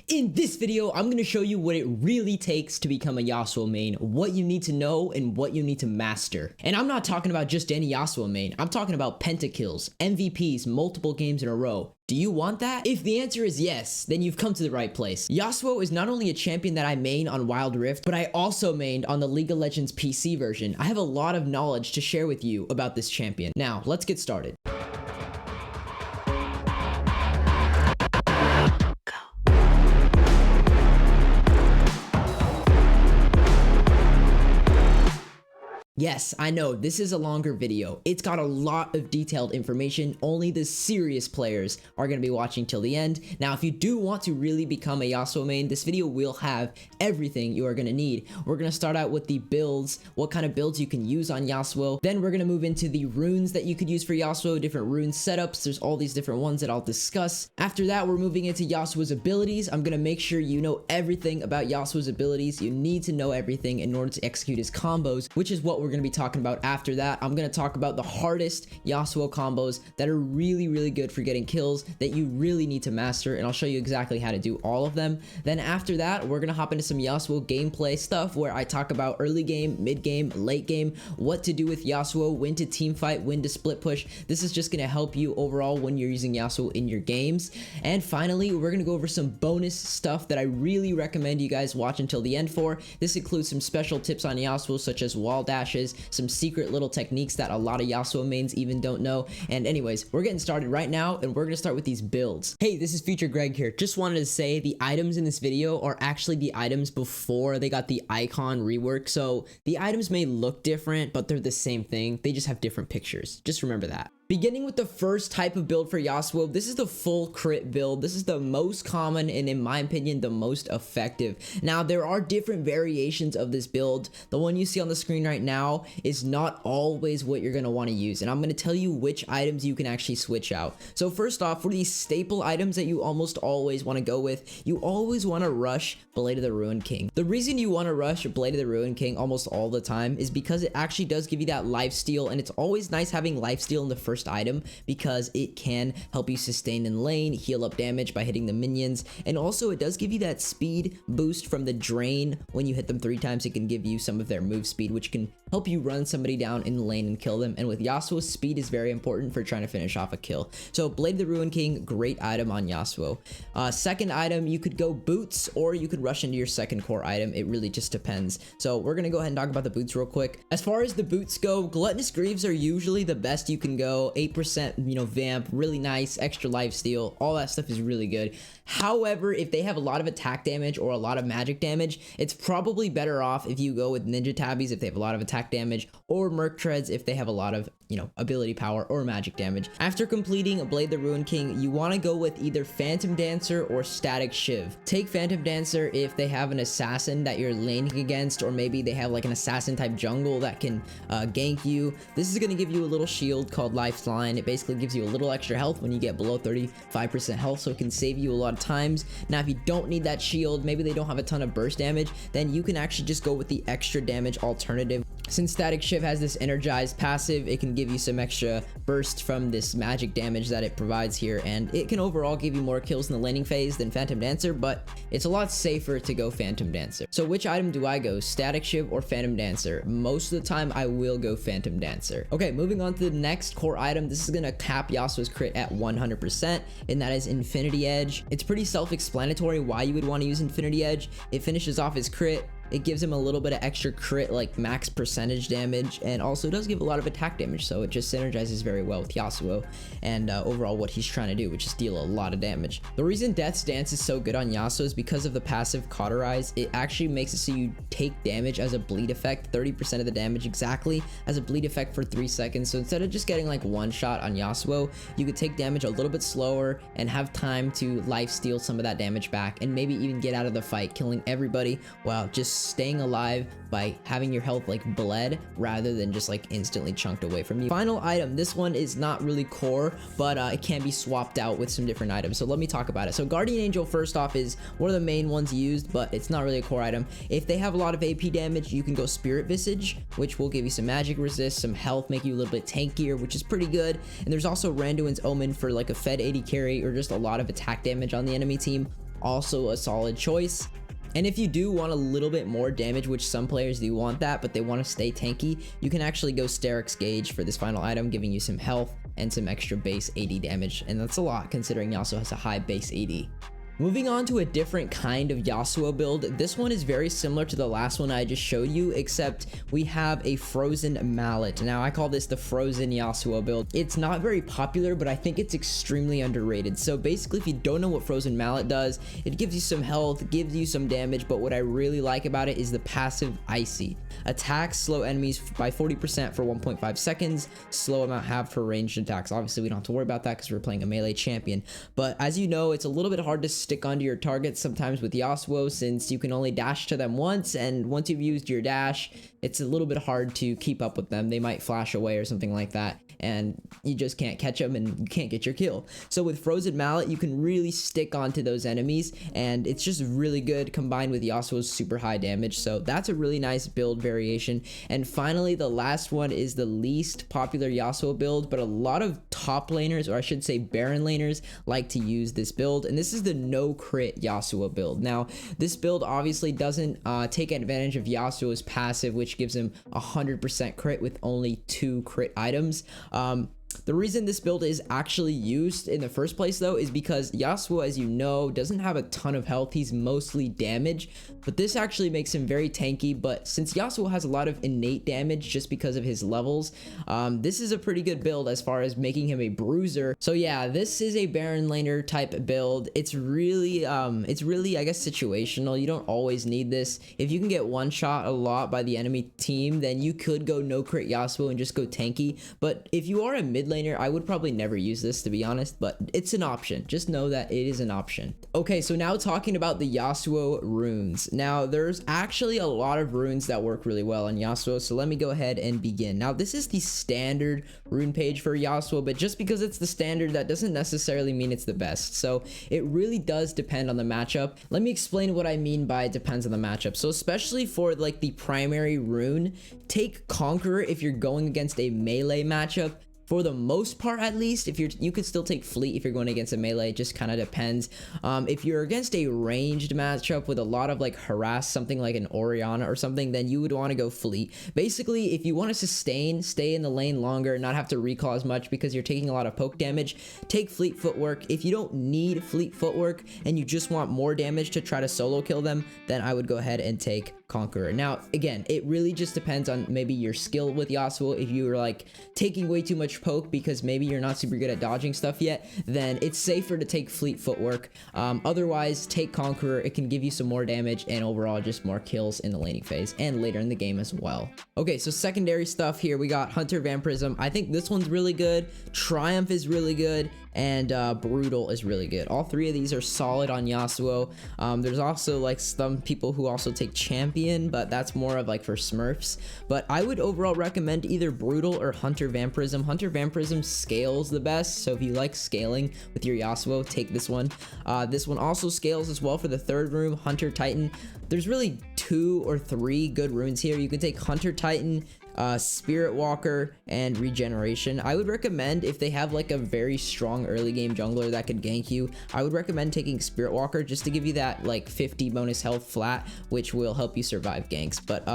In this video, I'm going to show you what it really takes to become a Yasuo main, what you need to know, and what you need to master. And I'm not talking about just any Yasuo main, I'm talking about pentakills, MVPs, multiple games in a row. Do you want that? If the answer is yes, then you've come to the right place. Yasuo is not only a champion that I main on Wild Rift, but I also mained on the League of Legends PC version. I have a lot of knowledge to share with you about this champion. Now, let's get started. Yes, I know, this is a longer video. It's got a lot of detailed information. Only the serious players are going to be watching till the end. Now, if you do want to really become a Yasuo main, this video will have everything you are going to need. We're going to start out with the builds, what kind of builds you can use on Yasuo. Then we're going to move into the runes that you could use for Yasuo, different rune setups. There's all these different ones that I'll discuss. After that, we're moving into Yasuo's abilities. I'm going to make sure you know everything about Yasuo's abilities. You need to know everything in order to execute his combos, which is what we're going to be talking about after that. I'm going to talk about the hardest Yasuo combos that are really good for getting kills that you really need to master, and I'll show you exactly how to do all of them. Then after that, we're going to hop into some Yasuo gameplay stuff where I talk about early game, mid game, late game, what to do with Yasuo, when to team fight, when to split push. This is just going to help you overall when you're using Yasuo in your games. And finally, we're going to go over some bonus stuff that I really recommend you guys watch until the end for. This includes some special tips on Yasuo such as wall dashes, some secret little techniques that a lot of Yasuo mains even don't know. And anyways, we're getting started right now, and we're gonna start with these builds. Hey, this is Future Greg here. Just wanted to say the items in this video are actually the items before they got the icon rework. So the items may look different, but they're the same thing. They just have different pictures. Just remember that. Beginning with the first type of build for Yasuo, this is the full crit build. This is the most common and, in my opinion, the most effective. Now, there are different variations of this build. The one you see on the screen right now is not always what you're going to want to use, and I'm going to tell you which items you can actually switch out. So first off, for these staple items that you almost always want to go with, you always want to rush Blade of the Ruined King. The reason you want to rush Blade of the Ruined King almost all the time is because it actually does give you that lifesteal, and it's always nice having lifesteal in the first item because it can help you sustain in lane, heal up damage by hitting the minions, and also it does give you that speed boost from the drain. When you hit them 3 times, it can give you some of their move speed, which can help you run somebody down in the lane and kill them. And with Yasuo, speed is very important for trying to finish off a kill. So Blade of the Ruined King, great item on Yasuo. Second item, you could go boots, or you could rush into your second core item. It really just depends. So we're gonna go ahead and talk about the boots real quick. As far as the boots go, Gluttonous Greaves are usually the best you can go. 8% vamp, really nice, extra lifesteal, all that stuff is really good. However, if they have a lot of attack damage or a lot of magic damage, it's probably better off if you go with Ninja Tabbies if they have a lot of attack damage, or Merc Treads if they have a lot of ability power or magic damage. After completing Blade the Ruined King, you want to go with either Phantom Dancer or Static Shiv. Take Phantom Dancer if they have an assassin that you're laning against, or maybe they have like an assassin type jungle that can gank you. This is going to give you a little shield called Lifeline. It basically gives you a little extra health when you get below 35% health, so it can save you a lot of times. Now, if you don't need that shield, maybe they don't have a ton of burst damage, then you can actually just go with the extra damage alternative. Since Static Shiv has this energized passive, it can give you some extra burst from this magic damage that it provides here, and it can overall give you more kills in the laning phase than Phantom Dancer, but it's a lot safer to go Phantom Dancer. So which item do I go, Static Shiv or Phantom Dancer? Most of the time I will go Phantom Dancer. Okay, moving on to the next core item. This is gonna cap Yasuo's crit at 100%, and that is Infinity Edge. It's pretty self-explanatory why you would want to use Infinity Edge. It finishes off his crit, it gives him a little bit of extra crit, like max percentage damage, and also does give a lot of attack damage, so it just synergizes very well with Yasuo and overall what he's trying to do, which is deal a lot of damage. The reason Death's Dance is so good on Yasuo is because of the passive Cauterize. It actually makes it so you take damage as a bleed effect, 30% of the damage exactly as a bleed effect for 3 seconds. So instead of just getting like one shot on Yasuo, you could take damage a little bit slower and have time to life steal some of that damage back, and maybe even get out of the fight, killing everybody while just staying alive by having your health like bled rather than just like instantly chunked away from you. Final item, this one is not really core, but it can be swapped out with some different items, so let me talk about it. So Guardian Angel, first off, is one of the main ones used, but it's not really a core item. If they have a lot of AP damage, you can go Spirit Visage, which will give you some magic resist, some health, make you a little bit tankier, which is pretty good. And there's also Randuin's Omen for like a Fed 80 carry or just a lot of attack damage on the enemy team. also a solid choice. And if you do want a little bit more damage, which some players do want that, but they want to stay tanky, you can actually go Sterix Gauge for this final item, giving you some health and some extra base AD damage. And that's a lot considering Yasuo has a high base AD. Moving on to a different kind of Yasuo build. This one is very similar to the last one I just showed you, except we have a frozen mallet. Now I call this the frozen Yasuo build. It's not very popular, but I think it's extremely underrated. So basically, if you don't know what frozen mallet does, it gives you some health, gives you some damage, but what I really like about it is the passive Icy. Attacks slow enemies by 40% for 1.5 seconds, slow amount halved for ranged attacks. Obviously, we don't have to worry about that because we're playing a melee champion. But as you know, it's a little bit hard to stick onto your targets sometimes with Yasuo, since you can only dash to them once, and once you've used your dash, it's a little bit hard to keep up with them. They might flash away or something like that, and you just can't catch them and you can't get your kill. So with Frozen Mallet, you can really stick onto those enemies, and it's just really good combined with Yasuo's super high damage. So that's a really nice build variation. And finally, the last one is the least popular Yasuo build, but a lot of top laners, or I should say Baron laners, like to use this build, and this is the no crit Yasuo build. Now, this build obviously doesn't take advantage of Yasuo's passive, which gives him 100% crit with only 2 crit items. The reason this build is actually used in the first place, though, is because Yasuo, as you know, doesn't have a ton of health. He's mostly damage, but this actually makes him very tanky. But since Yasuo has a lot of innate damage just because of his levels, this is a pretty good build as far as making him a bruiser. So yeah, this is a Baron laner type build. It's really, I guess, situational. You don't always need this. If you can get one shot a lot by the enemy team, then you could go no crit Yasuo and just go tanky. But if you are a mid laner, I would probably never use this, to be honest, but it's an option. Just know that it is an option. Okay, so now talking about the Yasuo runes. Now, there's actually a lot of runes that work really well on Yasuo, so let me go ahead and begin. Now, this is the standard rune page for Yasuo, but just because it's the standard, that doesn't necessarily mean it's the best. So it really does depend on the matchup. Let me explain what I mean by it depends on the matchup. So especially for like the primary rune, take Conqueror if you're going against a melee matchup. For the most part, at least, if you could still take Fleet if you're going against a melee. It just kind of depends. If you're against a ranged matchup with a lot of like harass, something like an Orianna or something, then you would want to go Fleet. Basically, if you want to sustain, stay in the lane longer, not have to recall as much because you're taking a lot of poke damage, take Fleet Footwork. If you don't need Fleet Footwork and you just want more damage to try to solo kill them, then I would go ahead and take Conqueror. Now, again, it really just depends on maybe your skill with Yasuo. If you're like taking way too much poke because maybe you're not super good at dodging stuff yet, then it's safer to take Fleet Footwork. Otherwise, take Conqueror. It can give you some more damage and overall just more kills in the laning phase and later in the game as well. Okay, so secondary stuff here, we got Hunter Vampirism. I think this one's really good. Triumph is really good, and Brutal is really good. All three of these are solid on Yasuo. There's also like some people who also take Champion, but that's more of like for Smurfs. But I would overall recommend either Brutal or Hunter Vampirism. Hunter Vampirism scales the best, so if you like scaling with your Yasuo, take this one. This one also scales as well for the third rune, Hunter Titan. There's really 2 or 3 good runes here. You can take Hunter Titan, Spirit Walker, and Regeneration. I would recommend, if they have like a very strong early game jungler that could gank you, I would recommend taking Spirit Walker just to give you that like 50 bonus health flat, which will help you survive ganks. But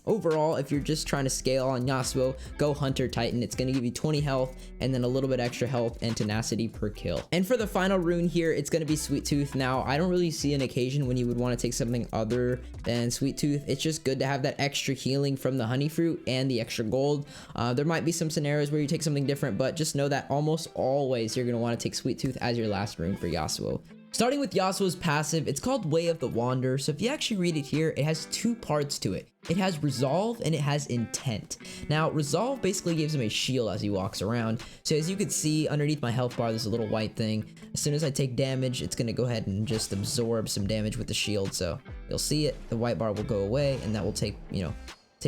overall, if you're just trying to scale on Yasuo, go Hunter Titan. It's going to give you 20 health and then a little bit extra health and tenacity per kill. And for the final rune here, it's going to be Sweet Tooth. Now, I don't really see an occasion when you would want to take something other than Sweet Tooth. It's just good to have that extra healing from the Honey Fruit and the extra gold. There might be some scenarios where you take something different, but just know that almost always you're going to want to take Sweet Tooth as your last rune for Yasuo. Starting with Yasuo's passive, it's called Way of the Wanderer. So if you actually read it here, it has 2 parts to it. It has Resolve and it has Intent. Now, Resolve basically gives him a shield as he walks around. So as you can see underneath my health bar, there's a little white thing. As soon as I take damage, it's going to go ahead and just absorb some damage with the shield. So you'll see it, the white bar will go away, and that will take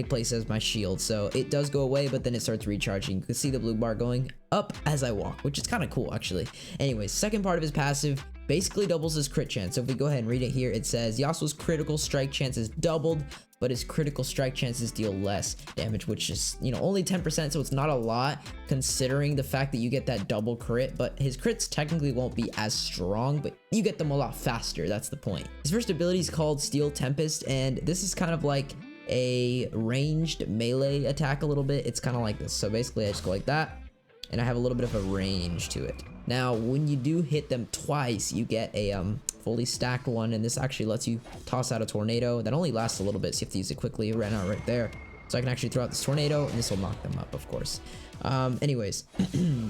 place as my shield. So it does go away, but then it starts recharging. You can see the blue bar going up as I walk, which is kind of cool actually. Anyways, second part of his passive, basically doubles his crit chance. So if we go ahead and read it here, it says Yasuo's critical strike chance is doubled, but his critical strike chances deal less damage, which is, you know, only 10%, so it's not a lot considering the fact that you get that double crit, but his crits technically won't be as strong, but you get them a lot faster. That's the point. His first ability is called Steel Tempest, and this is kind of like a ranged melee attack a little bit. It's kind of like this. So basically I just go like that, and I have a little bit of a range to it. Now, when you do hit them twice, you get a fully stacked one, and this actually lets you toss out a tornado. That only lasts a little bit, so you have to use it quickly. It ran out right there. So I can actually throw out this tornado, and this will knock them up, of course. Anyways,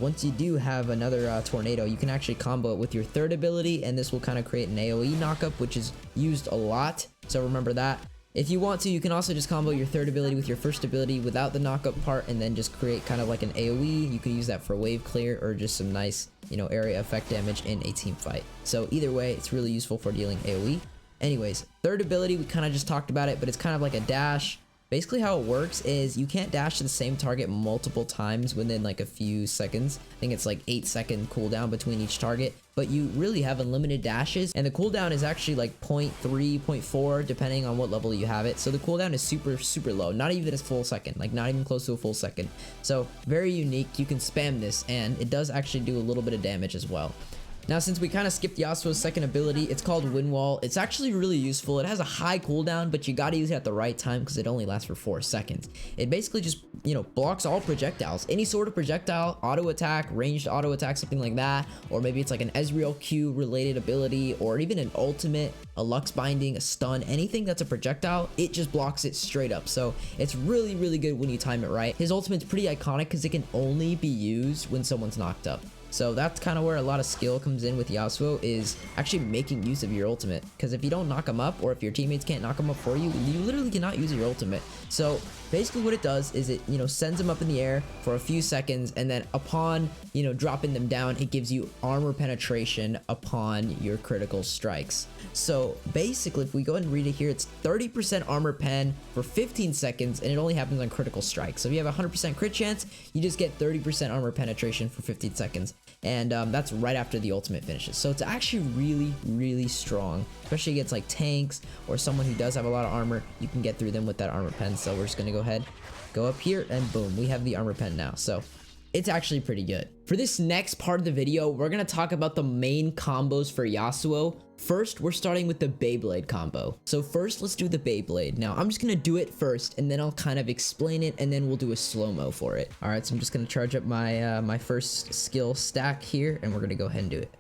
once you do have another tornado, you can actually combo it with your third ability, and this will kind of create an AoE knockup, which is used a lot. So remember that. If you want to, you can also just combo your third ability with your first ability without the knockup part, and then just create kind of like an AoE. You can use that for wave clear or just some nice, you know, area effect damage in a team fight. So either way, it's really useful for dealing AoE. Anyways, third ability, we kind of just talked about it, but it's kind of like a dash. Basically how it works is you can't dash to the same target multiple times within like a few seconds. I think it's like 8-second cooldown between each target, but you really have unlimited dashes, and the cooldown is actually like 0.3, 0.4 depending on what level you have it. So the cooldown is super low, not even a full second, like not even close to a full second. So very unique. You can spam this, and it does actually do a little bit of damage as well. Now, since we kind of skipped Yasuo's second ability, it's called Wind Wall. It's actually really useful. It has a high cooldown, but you gotta use it at the right time because it only lasts for 4 seconds. It basically just, you know, blocks all projectiles. Any sort of projectile, auto attack, ranged auto attack, something like that. Or maybe it's like an Ezreal Q related ability, or even an ultimate, a Lux Binding, a stun, anything that's a projectile, it just blocks it straight up. So it's really good when you time it right. His ultimate's pretty iconic because it can only be used when someone's knocked up. So that's kind of where a lot of skill comes in with Yasuo, is actually making use of your ultimate. Because if you don't knock him up, or if your teammates can't knock him up for you, you literally cannot use your ultimate. So basically what it does is it, you know, sends them up in the air for a few seconds, and then upon, you know, dropping them down, it gives you armor penetration upon your critical strikes. So basically, if we go ahead and read it here, it's 30% armor pen for 15 seconds, and it only happens on critical strikes. So if you have a 100% crit chance, you just get 30% armor penetration for 15 seconds. And that's right after the ultimate finishes. So it's actually really strong, especially against like tanks or someone who does have a lot of armor. You can get through them with that armor pen. So we're just gonna go ahead, go up here, and boom, we have the armor pen now. So it's actually pretty good. For this next part of the video, we're gonna talk about the main combos for Yasuo. First, we're starting with the Beyblade combo. So first, let's do the Beyblade. Now, I'm just gonna do it first, and then I'll kind of explain it, and then we'll do a slow-mo for it. All right, so I'm just gonna charge up my my first skill stack here, and we're gonna go ahead and do it.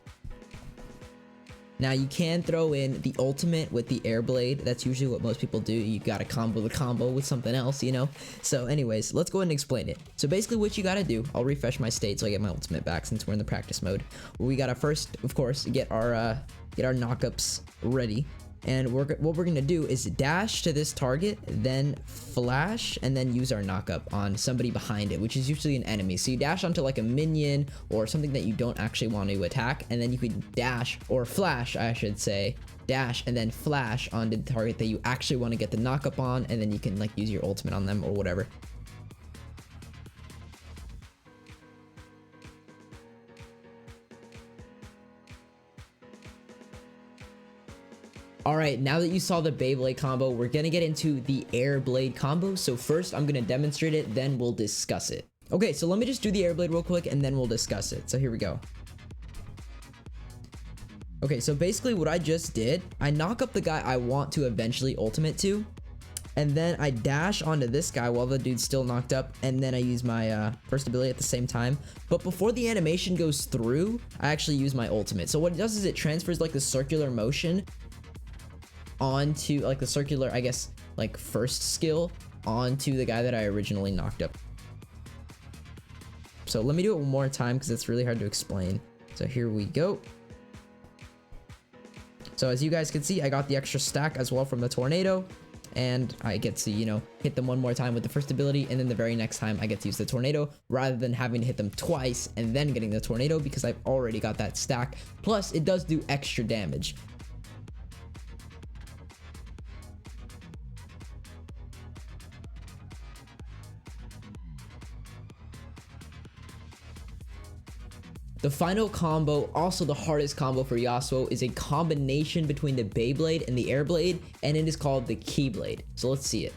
Now, you can throw in the ultimate with the Airblade. That's usually what most people do. You gotta combo the combo with something else, you know? So anyways, let's go ahead and explain it. So basically what you gotta do, I'll refresh my state so I get my ultimate back since we're in the practice mode. We gotta first, of course, get our knockups ready. And what we're gonna do is dash to this target, then flash, and then use our knockup on somebody behind it, which is usually an enemy. So you dash onto like a minion or something that you don't actually want to attack, and then you could dash, or flash, I should say, dash and then flash onto the target that you actually want to get the knockup on, and then you can like use your ultimate on them or whatever. Alright, now that you saw the Beyblade combo, we're gonna get into the Airblade combo. So first, I'm gonna demonstrate it, then we'll discuss it. Okay, so let me just do the Airblade real quick, and then we'll discuss it. So here we go. Okay, so basically what I just did, I knock up the guy I want to eventually ultimate to, and then I dash onto this guy while the dude's still knocked up, and then I use my first ability at the same time. But before the animation goes through, I actually use my ultimate. So what it does is it transfers like the circular motion onto like the circular, I guess, like first skill onto the guy that I originally knocked up. So let me do it one more time because it's really hard to explain. So here we go. So as you guys can see, I got the extra stack as well from the tornado, and I get to, you know, hit them one more time with the first ability, and then the very next time I get to use the tornado rather than having to hit them twice and then getting the tornado because I've already got that stack. Plus it does do extra damage. The final combo, also the hardest combo for Yasuo, is a combination between the Beyblade and the Airblade, and it is called the Keyblade. So let's see it.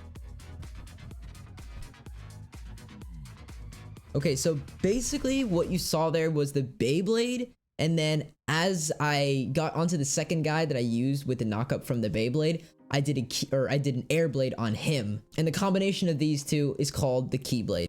Okay, so basically what you saw there was the Beyblade, and then as I got onto the second guy that I used with the knockup from the Beyblade, I did an Airblade on him, and the combination of these two is called the Keyblade.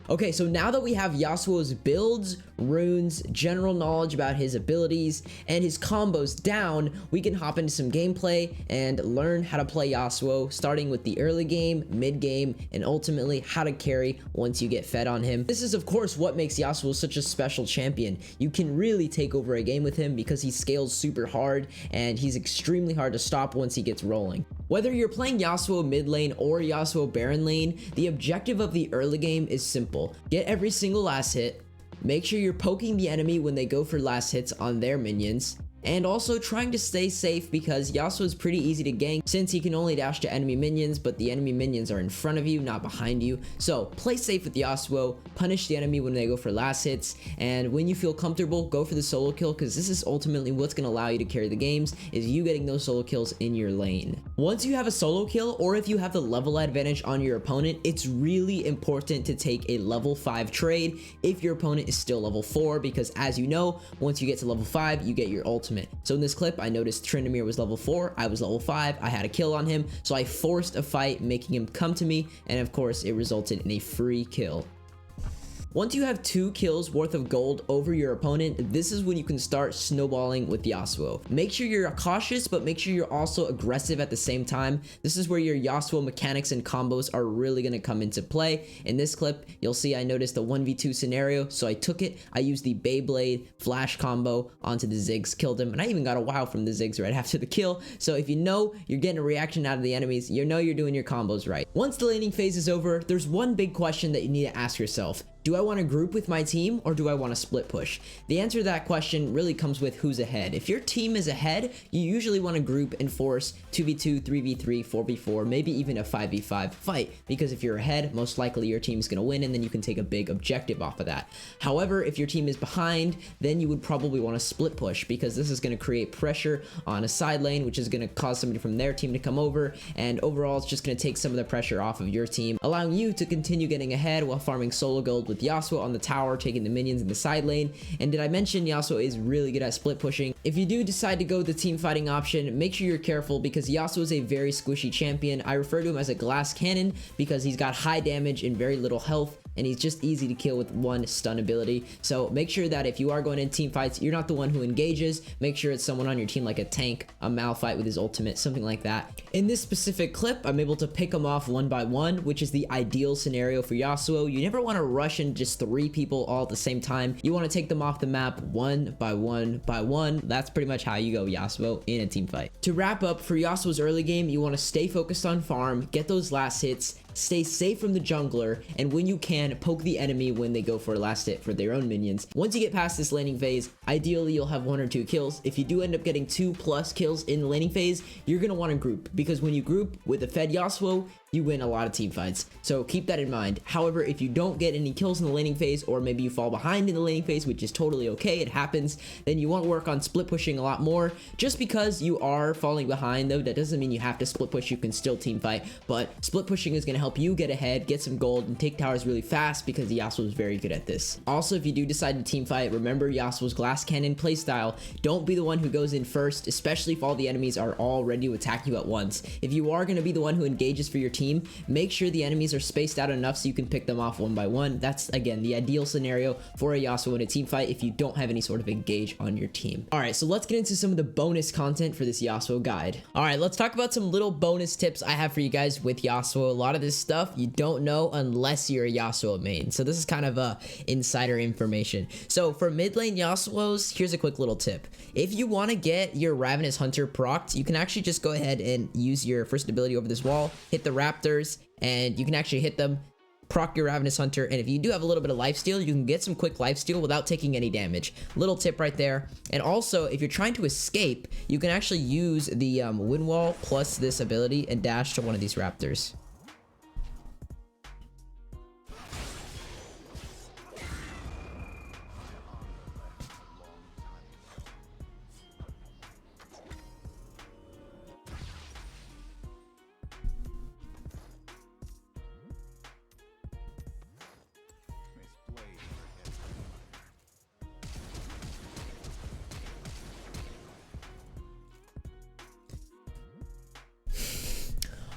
Okay, so now that we have Yasuo's builds, runes, general knowledge about his abilities, and his combos down, we can hop into some gameplay and learn how to play Yasuo, starting with the early game, mid game, and ultimately how to carry once you get fed on him. This is of course what makes Yasuo such a special champion. You can really take over a game with him because he scales super hard and he's extremely hard to stop once he gets rolling. Whether you're playing Yasuo mid lane or Yasuo Baron lane, the objective of the early game is simple. Get every single last hit, make sure you're poking the enemy when they go for last hits on their minions, and also trying to stay safe because Yasuo is pretty easy to gank since he can only dash to enemy minions, but the enemy minions are in front of you, not behind you. So play safe with Yasuo, punish the enemy when they go for last hits, and when you feel comfortable, go for the solo kill because this is ultimately what's going to allow you to carry the games, is you getting those solo kills in your lane. Once you have a solo kill, or if you have the level advantage on your opponent, it's really important to take a level 5 trade if your opponent is still level 4, because as you know, once you get to level 5, you get your ultimate. So in this clip, I noticed Tryndamere was level 4, I was level 5, I had a kill on him, so I forced a fight, making him come to me, and of course, it resulted in a free kill. Once you have 2 kills worth of gold over your opponent, this is when you can start snowballing with Yasuo. Make sure you're cautious, but make sure you're also aggressive at the same time. This is where your Yasuo mechanics and combos are really going to come into play. In this clip, you'll see I noticed a 1v2 scenario, so I took it. I used the Beyblade flash combo onto the Ziggs, killed him, and I even got a wow from the Ziggs right after the kill. So if you know you're getting a reaction out of the enemies, you know you're doing your combos right. Once the laning phase is over, there's one big question that you need to ask yourself. Do I want to group with my team or do I want to split push? The answer to that question really comes with who's ahead. If your team is ahead, you usually want to group and force 2v2, 3v3, 4v4, maybe even a 5v5 fight, because if you're ahead, most likely your team's going to win and then you can take a big objective off of that. However, if your team is behind, then you would probably want to split push, because this is going to create pressure on a side lane, which is going to cause somebody from their team to come over, and overall it's just going to take some of the pressure off of your team, allowing you to continue getting ahead while farming solo gold with Yasuo on the tower, taking the minions in the side lane. And did I mention Yasuo is really good at split pushing? If you do decide to go the team fighting option, make sure you're careful because Yasuo is a very squishy champion. I refer to him as a glass cannon because he's got high damage and very little health, and he's just easy to kill with one stun ability. So make sure that if you are going in team fights, you're not the one who engages. Make sure it's someone on your team like a tank, a Malphite with his ultimate, something like that. In this specific clip, I'm able to pick them off one by one, which is the ideal scenario for Yasuo. You never want to rush in just 3 people all at the same time. You want to take them off the map one by one by one. That's pretty much how you go Yasuo in a team fight. To wrap up, for Yasuo's early game, you want to stay focused on farm, get those last hits, stay safe from the jungler, and when you can, poke the enemy when they go for a last hit for their own minions. Once you get past this laning phase, ideally you'll have 1 or 2 kills. If you do end up getting 2+ kills in the laning phase, you're going to want to group, because when you group with a fed Yasuo, you win a lot of team fights. So keep that in mind. However, if you don't get any kills in the laning phase, or maybe you fall behind in the laning phase, which is totally okay, it happens, then you want to work on split pushing a lot more. Just because you are falling behind though, that doesn't mean you have to split push. You can still team fight, but split pushing is going to help you get ahead, get some gold, and take towers really fast, because Yasuo is very good at this. Also, if you do decide to team fight, remember Yasuo's glass cannon playstyle. Don't be the one who goes in first, especially if all the enemies are all ready to attack you at once. If you are going to be the one who engages for your team, make sure the enemies are spaced out enough so you can pick them off one by one. That's, again, the ideal scenario for a Yasuo in a team fight if you don't have any sort of engage on your team. Alright, so let's get into some of the bonus content for this Yasuo guide. Alright, let's talk about some little bonus tips I have for you guys with Yasuo. A lot of this stuff you don't know unless you're a Yasuo main. So this is kind of insider information. So for mid lane Yasuos, here's a quick little tip. If you want to get your Ravenous Hunter procced, you can actually just go ahead and use your first ability over this wall, hit the Raptors, and you can actually hit them proc your Ravenous Hunter, and if you do have a little bit of lifesteal, you can get some quick lifesteal without taking any damage. Little tip right there. And also, if you're trying to escape, you can actually use the wind wall plus this ability and dash to one of these raptors.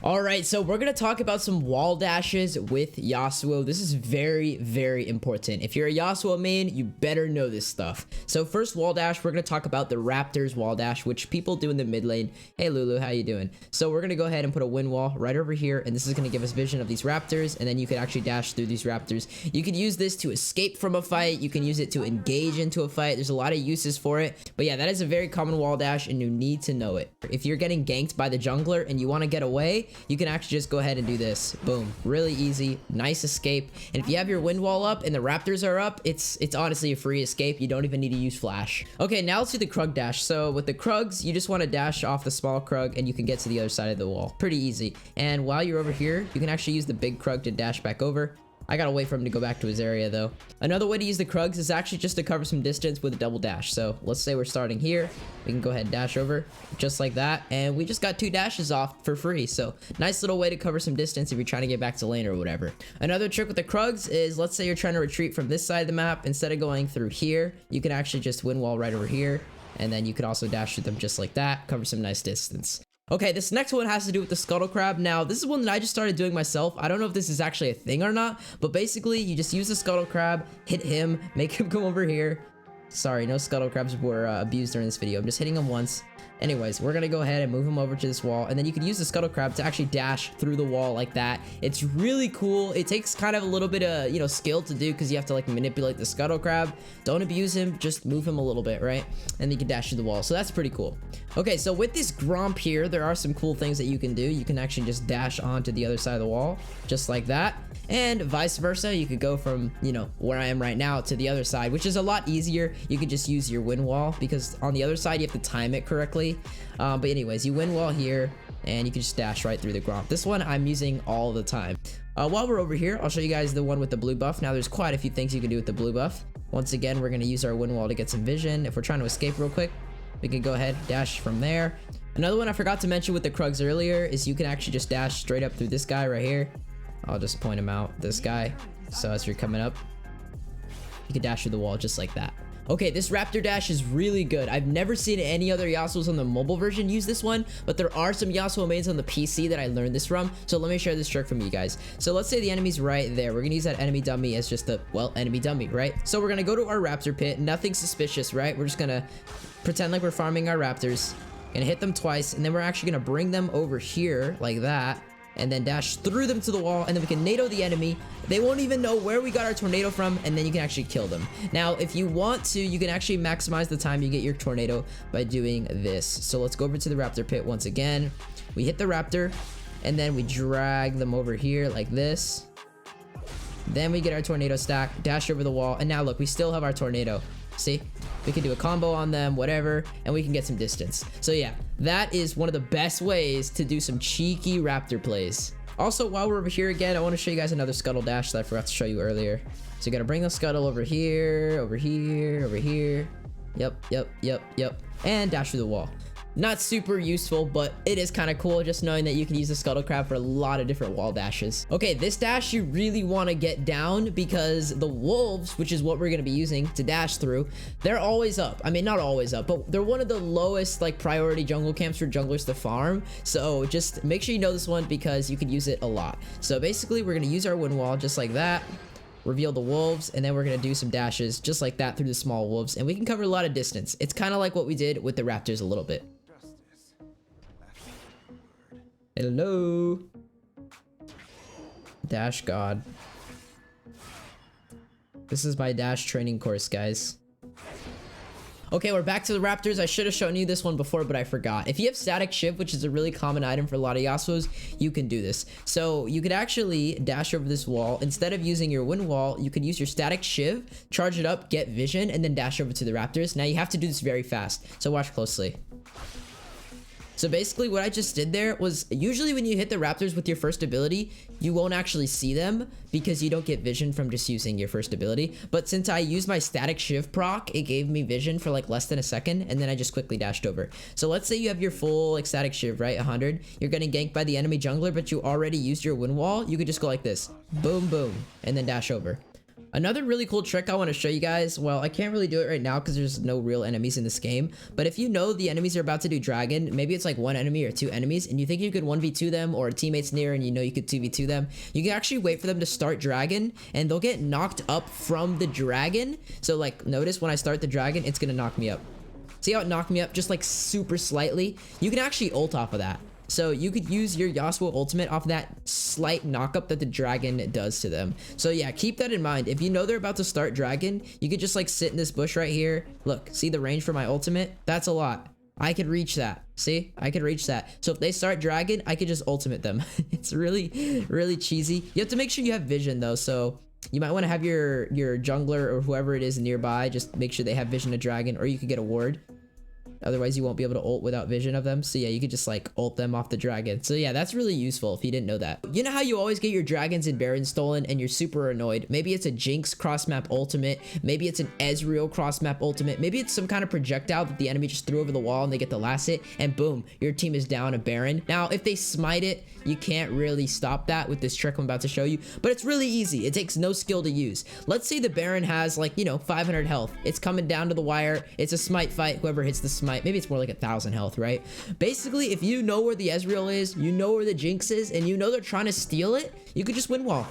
Alright, so we're going to talk about some wall dashes with Yasuo. This is very, very important. If you're a Yasuo main, you better know this stuff. So first wall dash, we're going to talk about the Raptors wall dash, which people do in the mid lane. Hey Lulu, how you doing? So we're going to go ahead and put a wind wall right over here, and this is going to give us vision of these Raptors, and then you can actually dash through these Raptors. You can use this to escape from a fight. You can use it to engage into a fight. There's a lot of uses for it. But yeah, that is a very common wall dash, and you need to know it. If you're getting ganked by the jungler and you want to get away, you can actually just go ahead and do this. Boom. Really easy. Nice escape. And if you have your wind wall up and the Raptors are up, it's honestly a free escape. You don't even need to use flash. Okay, now let's do the Krug dash. So with the Krugs, you just want to dash off the small Krug and you can get to the other side of the wall. Pretty easy. And while you're over here, you can actually use the big Krug to dash back over. I gotta wait for him to go back to his area though. Another way to use the Krugs is actually just to cover some distance with a double dash. So let's say we're starting here. We can go ahead and dash over just like that. And we just got 2 dashes off for free. So nice little way to cover some distance if you're trying to get back to lane or whatever. Another trick with the Krugs is, let's say you're trying to retreat from this side of the map. Instead of going through here, you can actually just wind wall right over here. And then you could also dash through them just like that. Cover some nice distance. Okay, this next one has to do with the Scuttle Crab. Now, this is one that I just started doing myself. I don't know if this is actually a thing or not, but basically, you just use the Scuttle Crab, hit him, make him come over here. Sorry, no Scuttle Crabs were abused during this video. I'm just hitting him once. Anyways, we're gonna go ahead and move him over to this wall, and then you can use the Scuttle Crab to actually dash through the wall like that. It's really cool. It takes kind of a little bit of, you know, skill to do because you have to like manipulate the Scuttle Crab. Don't abuse him, just move him a little bit, right? And you can dash through the wall. So that's pretty cool. Okay, so with this Gromp here, there are some cool things that you can do. You can actually just dash onto the other side of the wall, just like that. And vice versa, you could go from, you know, where I am right now to the other side, which is a lot easier. You could just use your wind wall because on the other side, you have to time it correctly. But anyways, you wind wall here and you can just dash right through the Gromp. This one I'm using all the time. While we're over here, I'll show you guys the one with the blue buff. Now there's quite a few things you can do with the blue buff. Once again, we're going to use our wind wall to get some vision. If we're trying to escape real quick, we can go ahead, dash from there. Another one I forgot to mention with the Krugs earlier is you can actually just dash straight up through this guy right here. I'll just point him out, this guy. So as you're coming up, you can dash through the wall just like that. Okay, this Raptor dash is really good. I've never seen any other Yasuos on the mobile version use this one, but there are some Yasuo mains on the PC that I learned this from. So let me share this trick from you guys. So let's say the enemy's right there. We're gonna use that enemy dummy as just a, well, enemy dummy, right? So we're gonna go to our Raptor pit. Nothing suspicious, right? We're just gonna pretend like we're farming our Raptors. Gonna hit them twice, and then we're actually gonna bring them over here like that. And then dash through them to the wall, and then we can NATO the enemy. They won't even know where we got our tornado from, and then you can actually kill them. Now, if you want to, you can actually maximize the time you get your tornado by doing this. So let's go over to the Raptor pit once again. We hit the Raptor, and then we drag them over here like this. Then we get our tornado stack, dash over the wall, and now look, we still have our tornado. See? We can do a combo on them, whatever, and we can get some distance. So yeah, that is one of the best ways to do some cheeky Raptor plays. Also, while we're over here again, I want to show you guys another Scuttle dash that I forgot to show you earlier. So you gotta bring the Scuttle over here, over here, over here. Yep. And dash through the wall. Not super useful, but it is kind of cool just knowing that you can use the Scuttle Crab for a lot of different wall dashes. Okay, this dash you really want to get down because the wolves, which is what we're going to be using to dash through, they're always up. I mean, not always up, but they're one of the lowest like priority jungle camps for junglers to farm. So just make sure you know this one because you can use it a lot. So basically, we're going to use our wind wall just like that. Reveal the wolves, and then we're gonna do some dashes just like that through the small wolves, and we can cover a lot of distance. It's kind of like what we did with the Raptors a little bit. Hello, Dash God. This is my dash training course, guys. Okay, we're back to the Raptors. I should have shown you this one before, but I forgot. If you have Static Shiv, which is a really common item for a lot of Yasuos, you can do this. So you could actually dash over this wall. Instead of using your wind wall, you could use your Static Shiv, charge it up, get vision, and then dash over to the Raptors. Now you have to do this very fast, so watch closely. So basically what I just did there was, usually when you hit the Raptors with your first ability, you won't actually see them because you don't get vision from just using your first ability. But since I used my Static Shiv proc, it gave me vision for like less than a second, and then I just quickly dashed over. So let's say you have your full like Static Shiv, right? 100. You're getting ganked by the enemy jungler, but you already used your wind wall. You could just go like this. Boom, boom, and then dash over. Another really cool trick I want to show you guys, well, I can't really do it right now because there's no real enemies in this game, but if you know the enemies are about to do dragon, maybe it's like one enemy or two enemies, and you think you could 1v2 them, or a teammate's near and you know you could 2v2 them, you can actually wait for them to start dragon, and they'll get knocked up from the dragon. So like, notice when I start the dragon, it's gonna knock me up. See how it knocked me up just like super slightly? You can actually ult off of that. So you could use your Yasuo ultimate off that slight knockup that the dragon does to them. So yeah, keep that in mind. If you know they're about to start dragon, you could just like sit in this bush right here. Look, see the range for my ultimate? That's a lot. I could reach that. See? I could reach that. So if they start dragon, I could just ultimate them. It's really, really cheesy. You have to make sure you have vision though. So you might want to have your jungler or whoever it is nearby. Just make sure they have vision to dragon, or you could get a ward. Otherwise, you won't be able to ult without vision of them. So yeah, you could just like ult them off the dragon. So yeah, that's really useful if you didn't know that. You know how you always get your dragons and barons stolen and you're super annoyed? Maybe it's a Jinx cross-map ultimate. Maybe it's an Ezreal cross-map ultimate. Maybe it's some kind of projectile that the enemy just threw over the wall and they get the last hit, and boom, your team is down a baron. Now, if they smite it, you can't really stop that with this trick I'm about to show you, but it's really easy. It takes no skill to use. Let's say the baron has like, you know, 500 health. It's coming down to the wire. It's a smite fight. Whoever hits the smite, maybe it's more like 1,000 health, right? Basically, if you know where the Ezreal is, you know where the Jinx is, and you know they're trying to steal it, you could just win wall.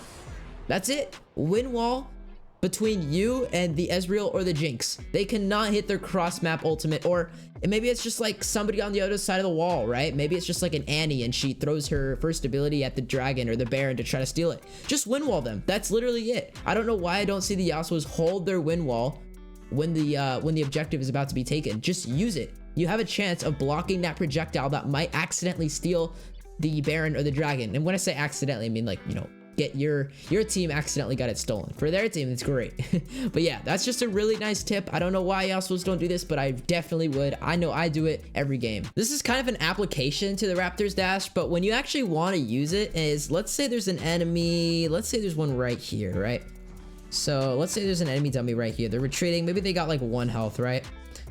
That's it. Win wall between you and the Ezreal or the Jinx. They cannot hit their cross-map ultimate, or maybe it's just like somebody on the other side of the wall, right? Maybe it's just like an Annie and she throws her first ability at the dragon or the baron to try to steal it. Just win wall them. That's literally it. I don't know why I don't see the Yasuos hold their win wall when the objective is about to be taken. Just use it. You have a chance of blocking that projectile that might accidentally steal the baron or the dragon. And when I say accidentally, I mean like, you know, get your team accidentally got it stolen. For their team, it's great. But yeah, that's just a really nice tip. I don't know why Yasuos don't do this, but I definitely would. I know I do it every game. This is kind of an application to the Raptors dash, but when you actually want to use it is, let's say there's an enemy, let's say there's one right here, right? So let's say there's an enemy dummy right here. They're retreating. Maybe they got like 1 health, right?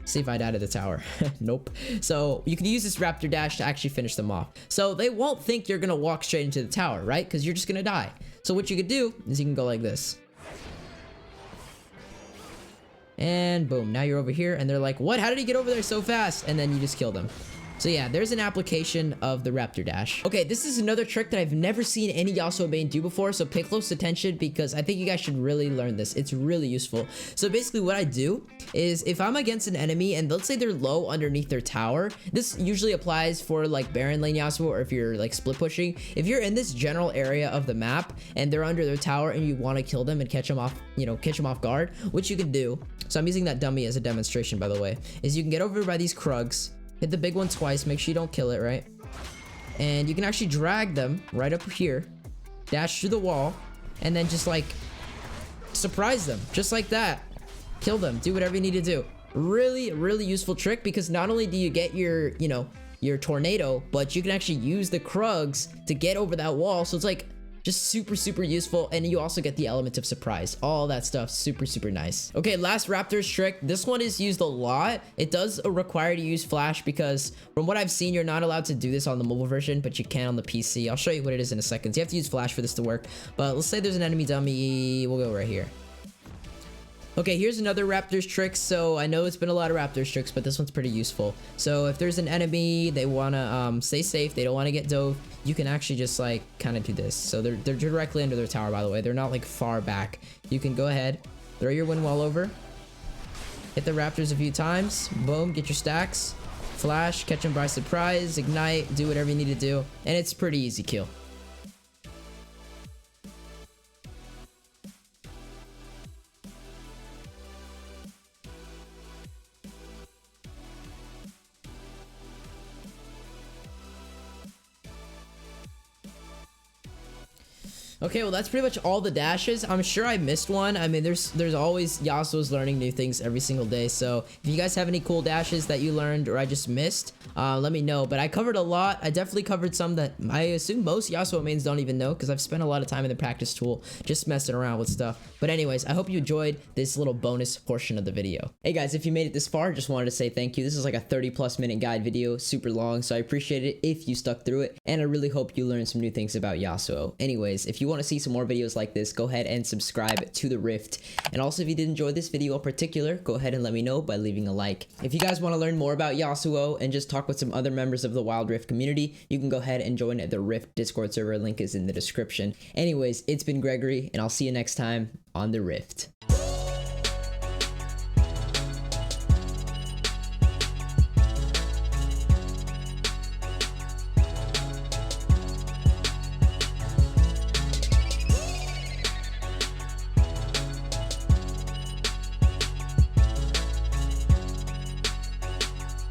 See if I die to the tower. Nope. So you can use this raptor dash to actually finish them off. So they won't think you're gonna walk straight into the tower, right? Because you're just gonna die. So what you could do is you can go like this. And boom, now you're over here and they're like, what? How did he get over there so fast? And then you just kill them. So yeah, there's an application of the Raptor Dash. Okay, this is another trick that I've never seen any Yasuo main do before, so pay close attention because I think you guys should really learn this. It's really useful. So basically what I do is if I'm against an enemy and let's say they're low underneath their tower, this usually applies for like Baron lane Yasuo or if you're like split pushing. If you're in this general area of the map and they're under their tower and you want to kill them and catch them off, you know, catch them off guard, which you can do. So I'm using that dummy as a demonstration, by the way, is you can get over by these Krugs. Hit the big one twice, make sure you don't kill it, right? And you can actually drag them right up here, dash through the wall, and then just like surprise them, just like that. Kill them, do whatever you need to do. Really, really useful trick because not only do you get your, you know, your tornado, but you can actually use the Krugs to get over that wall. So it's like just super, super useful. And you also get the element of surprise. All that stuff, super, super nice. Okay, last Raptors trick. This one is used a lot. It does require you to use flash because from what I've seen, you're not allowed to do this on the mobile version, but you can on the PC. I'll show you what it is in a second. So you have to use flash for this to work. But let's say there's an enemy dummy. We'll go right here. Okay, here's another Raptors trick. So I know it's been a lot of Raptors tricks, but this one's pretty useful. So if there's an enemy, they want to stay safe, they don't want to get dove, you can actually just like kind of do this. So they're directly under their tower, by the way. They're not like far back. You can go ahead, throw your wind wall over, hit the Raptors a few times, boom, get your stacks, flash, catch them by surprise, ignite, do whatever you need to do, and it's pretty easy kill. Okay, well that's pretty much all the dashes. I'm sure I missed one. I mean, there's always Yasuo's learning new things every single day. So if you guys have any cool dashes that you learned or I just missed, let me know. But I covered a lot. I definitely covered some that I assume most Yasuo mains don't even know because I've spent a lot of time in the practice tool just messing around with stuff. But anyways, I hope you enjoyed this little bonus portion of the video. Hey guys, if you made it this far, just wanted to say thank you. This is like a 30+ minute guide video, super long, so I appreciate it if you stuck through it, and I really hope you learned some new things about Yasuo. Anyways, if you want to see some more videos like this, go ahead and subscribe to the Rift. And also, if you did enjoy this video in particular, go ahead and let me know by leaving a like. If you guys want to learn more about Yasuo and just talk with some other members of the Wild Rift community, you can go ahead and join the Rift Discord server. Link is in the description. Anyways, it's been Gregory, and I'll see you next time on the Rift.